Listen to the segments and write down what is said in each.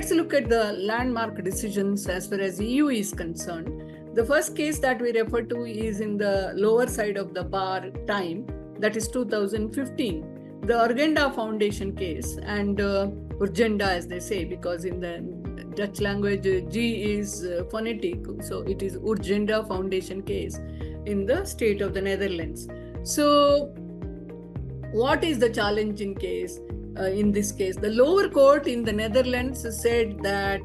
let's look at the landmark decisions as far as EU is concerned. The first case that we refer to is in the lower side of the bar time, that is 2015, the Urgenda Foundation case, and Urgenda as they say, because in the Dutch language G is phonetic, so it is Urgenda Foundation case in the state of the Netherlands. So what is the challenging case in this case? The lower court in the Netherlands said that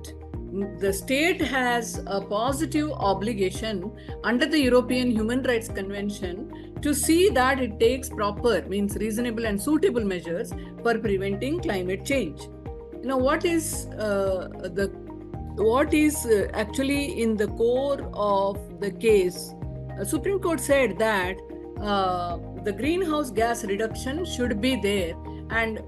the state has a positive obligation under the European Human Rights Convention to see that it takes proper, means reasonable and suitable measures for preventing climate change. Now, what is actually in the core of the case? Supreme Court said that the greenhouse gas reduction should be there, and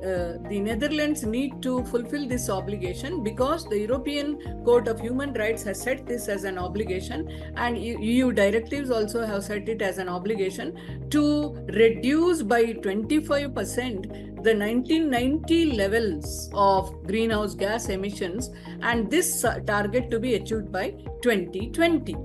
the Netherlands need to fulfill this obligation because the European Court of Human Rights has set this as an obligation, and EU directives also have set it as an obligation to reduce by 25% the 1990 levels of greenhouse gas emissions, and this target to be achieved by 2020.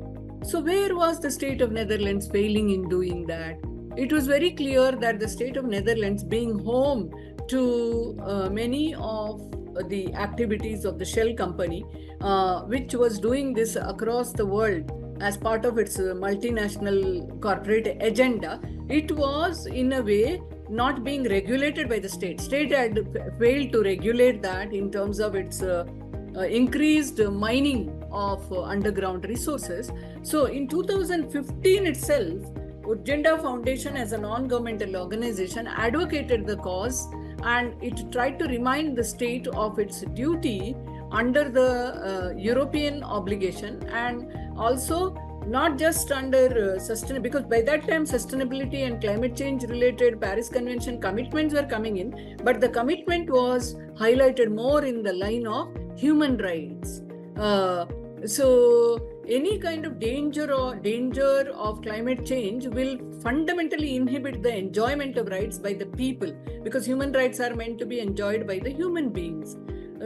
So where was the state of Netherlands failing in doing that? It was very clear that the state of Netherlands, being home to many of the activities of the Shell company, which was doing this across the world as part of its multinational corporate agenda, it was in a way not being regulated by the state. State had failed to regulate that in terms of its increased mining of underground resources. So in 2015 itself, Urgenda Foundation as a non-governmental organization advocated the cause, and it tried to remind the state of its duty under the European obligation, and also not just under sustainability, because by that time sustainability and climate change related Paris Convention commitments were coming in, but the commitment was highlighted more in the line of human rights. So any kind of danger of climate change will fundamentally inhibit the enjoyment of rights by the people, because human rights are meant to be enjoyed by the human beings.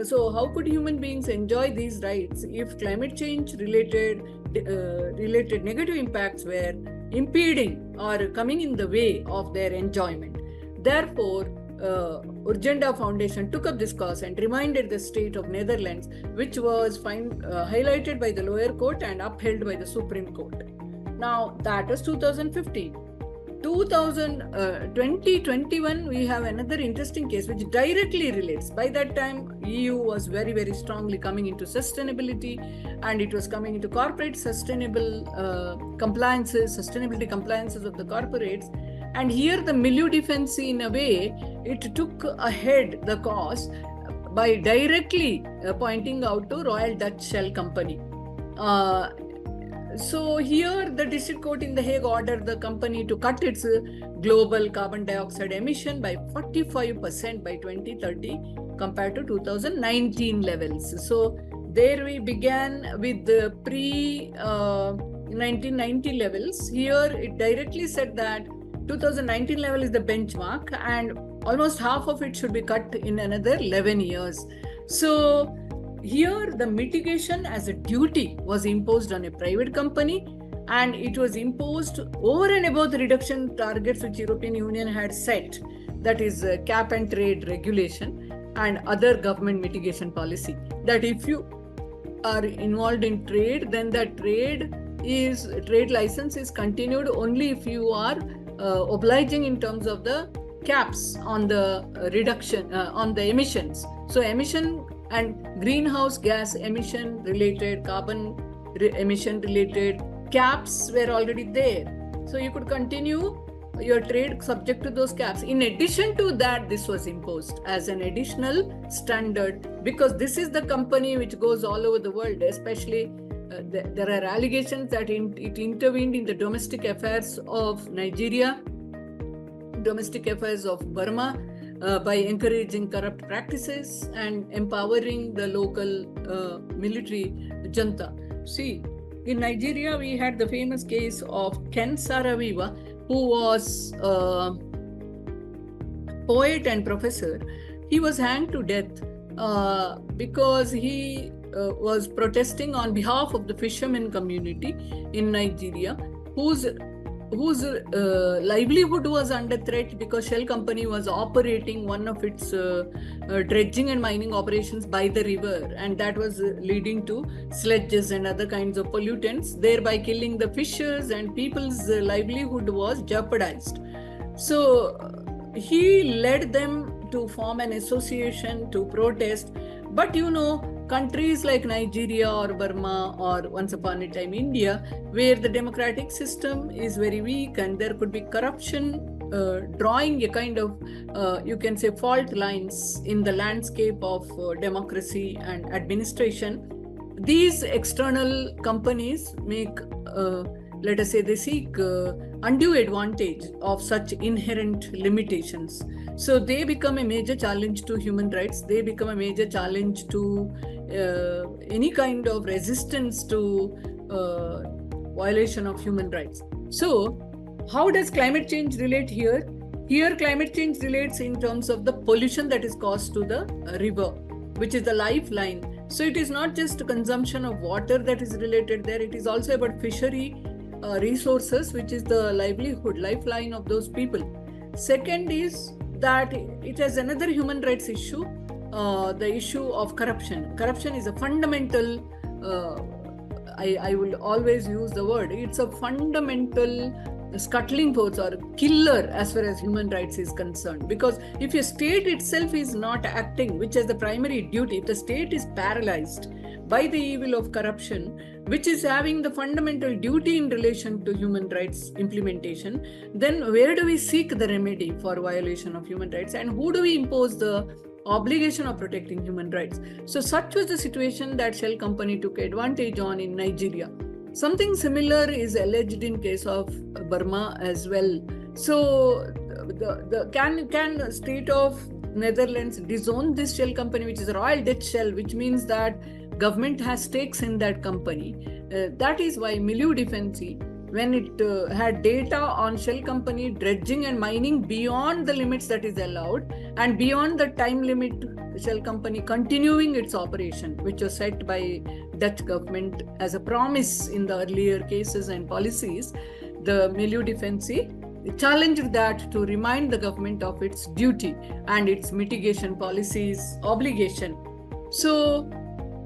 So how could human beings enjoy these rights if climate change related negative impacts were impeding or coming in the way of their enjoyment? Therefore, Urgenda Foundation took up this cause and reminded the state of Netherlands, which was highlighted by the lower court and upheld by the Supreme Court. Now, that was 2015. 2021, we have another interesting case which directly relates. By that time, EU was very, very strongly coming into sustainability, and it was coming into corporate sustainability compliances of the corporates. And here the milieu defense, in a way, it took ahead the cause by directly pointing out to Royal Dutch Shell Company. So here the district court in The Hague ordered the company to cut its global carbon dioxide emission by 45% by 2030 compared to 2019 levels. So there we began with the pre-1990 levels. Here it directly said that 2019 level is the benchmark, and almost half of it should be cut in another 11 years. So here the mitigation as a duty was imposed on a private company, and it was imposed over and above the reduction targets which European Union had set, that is cap and trade regulation and other government mitigation policy, that if you are involved in trade, then that trade license is continued only if you are obliging in terms of the caps on the reduction on the emissions. So emission and greenhouse gas emission related, carbon emission related caps were already there. So you could continue your trade subject to those caps. In addition to that, this was imposed as an additional standard, because this is the company which goes all over the world, especially there are allegations that it intervened in the domestic affairs of Nigeria, domestic affairs of Burma, by encouraging corrupt practices and empowering the local military junta. See, in Nigeria, we had the famous case of Ken Saro-Wiwa, who was a poet and professor. He was hanged to death because he was protesting on behalf of the fishermen community in Nigeria, whose livelihood was under threat because Shell Company was operating one of its dredging and mining operations by the river, and that was leading to sludges and other kinds of pollutants, thereby killing the fishers, and people's livelihood was jeopardized. So he led them to form an association to protest. But countries like Nigeria or Burma or once upon a time India, where the democratic system is very weak and there could be corruption, drawing a kind of, you can say, fault lines in the landscape of democracy and administration, these external companies make, let us say, they seek undue advantage of such inherent limitations. So they become a major challenge to human rights. They become a major challenge to any kind of resistance to violation of human rights. So how does climate change relate here? Here climate change relates in terms of the pollution that is caused to the river, which is the lifeline. So it is not just consumption of water that is related there, it is also about fishery resources, which is the livelihood, lifeline of those people. Second is that it has another human rights issue, the issue of corruption. Corruption is a fundamental, I will always use the word, it's a fundamental scuttling force or killer as far as human rights is concerned. Because if a state itself is not acting, which is the primary duty, if the state is paralyzed by the evil of corruption, which is having the fundamental duty in relation to human rights implementation, then where do we seek the remedy for violation of human rights, and who do we impose the obligation of protecting human rights? So such was the situation that Shell Company took advantage on in Nigeria. Something similar is alleged in case of Burma as well. So can the state of Netherlands disown this Shell Company, which is a Royal Dutch Shell, which means that government has stakes in that company. That is why Milieu Defensie, when it had data on Shell Company dredging and mining beyond the limits that is allowed and beyond the time limit, Shell Company continuing its operation, which was set by Dutch government as a promise in the earlier cases and policies, the Milieu Defensie challenged that to remind the government of its duty and its mitigation policies obligation. So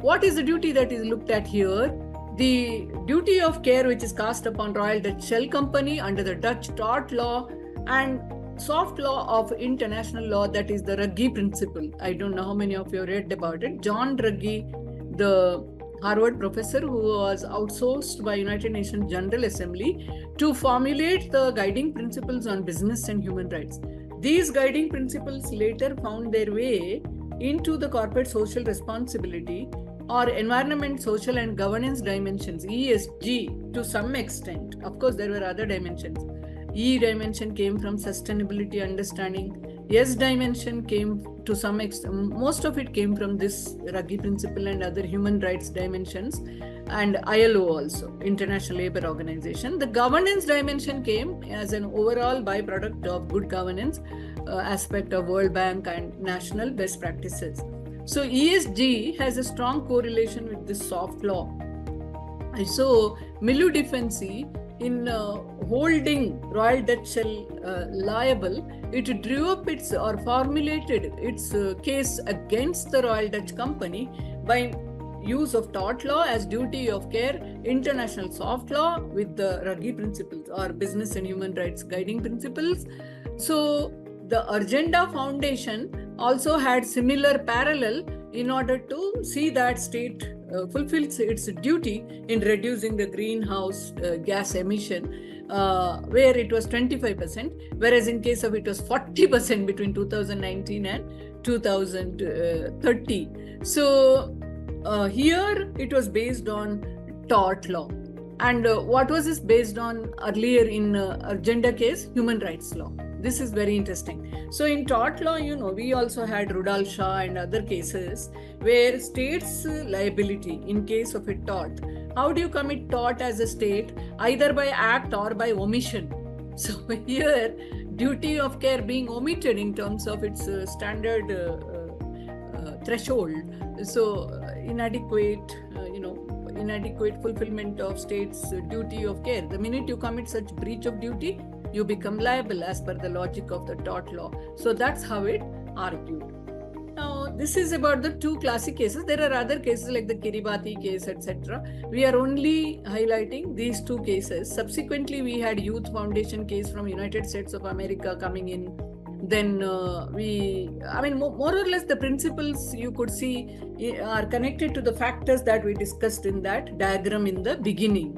what is the duty that is looked at here? The duty of care which is cast upon Royal Dutch Shell Company under the Dutch tort law and soft law of international law, that is the Ruggie principle. I don't know how many of you read about it. John Ruggie, the Harvard professor who was outsourced by United Nations General Assembly to formulate the guiding principles on business and human rights. These guiding principles later found their way into the corporate social responsibility or environment, social and governance dimensions, ESG, to some extent. Of course, there were other dimensions. E dimension came from sustainability understanding. S dimension came to some extent, most of it came from this Ruggie principle and other human rights dimensions, and ILO also, International Labour Organization. The governance dimension came as an overall byproduct of good governance aspect of World Bank and national best practices. So ESG has a strong correlation with this soft law. And so Milieu Defensie, in holding Royal Dutch Shell liable, it drew up its or formulated its case against the Royal Dutch Company by use of tort law as duty of care, international soft law with the Ruggie principles or business and human rights guiding principles. So the Agenda Foundation also had similar parallel in order to see that state fulfills its duty in reducing the greenhouse gas emission, where it was 25%, whereas in case of it was 40% between 2019 and 2030. So here it was based on tort law. And what was this based on earlier in Agenda case? Human rights law. This is very interesting. So in tort law, we also had Rudolph Shaw and other cases where states' liability in case of a tort. How do you commit tort as a state? Either by act or by omission. So here, duty of care being omitted in terms of its standard threshold. So inadequate fulfillment of state's duty of care. The minute you commit such breach of duty, you become liable as per the logic of the tort law. So that's how it argued. Now, this is about the two classic cases. There are other cases like the Kiribati case, etc. We are only highlighting these two cases. Subsequently, we had Youth Foundation case from United States of America coming in. Then more or less the principles you could see are connected to the factors that we discussed in that diagram in the beginning.